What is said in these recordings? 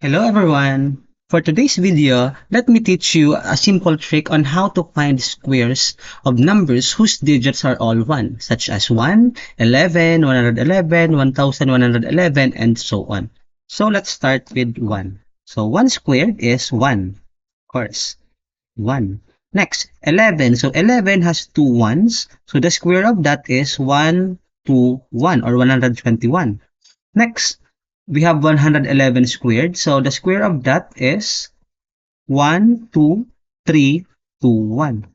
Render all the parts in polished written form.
Hello everyone! For today's video, let me teach you a simple trick on how to find squares of numbers whose digits are all 1, such as 1, 11, 111, 1111, and so on. So let's start with 1. So 1 squared is 1, of course, 1. Next, 11. So 11 has two ones, so the square of that is 121 or 121. Next, we have 111 squared. So the square of that is 1, 2, 3, 2, 1.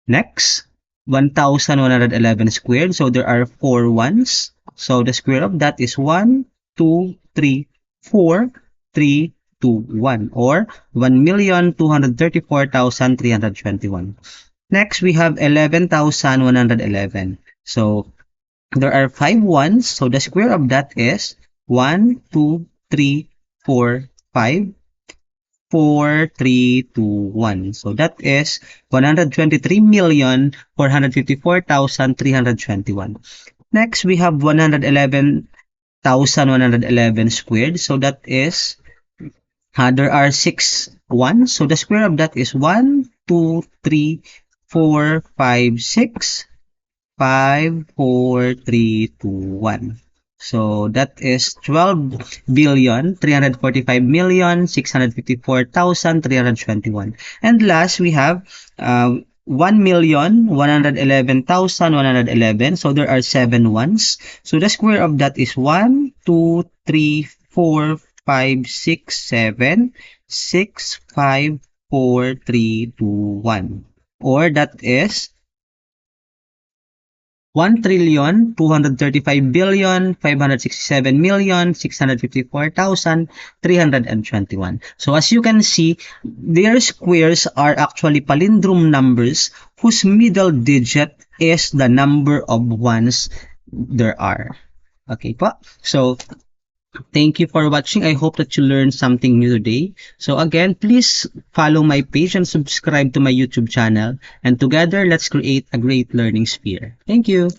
Next, 1111 squared. So there are 4 ones. So the square of that is 1, 2, 3, 4, 3, 2, 1. Or 1,234,321. Next, we have 11,111. So there are 5 ones, so the square of that is 1, 2, 3, 4, 5, 4, 3, 2, 1. So that is 123,454,321. Next, we have 111,111 squared. So that is, there are 6 ones. So the square of that is 1, 2, 3, 4, 5, 6. 5, 4, 3, 2, 1. So that is 12,345,654,321. And last, we have 1,111,111. So there are 7 ones. So the square of that is 1, 2, 3, 4, 5, 6, 7, 6, 5, 4, 3, 2, 1. Or that is 1,235,567,654,321. So as you can see, their squares are actually palindrome numbers whose middle digit is the number of ones there are. Okay po? So thank you for watching. I hope that you learned something new today. So again, please follow my page and subscribe to my YouTube channel. And together, let's create a great learning sphere. Thank you.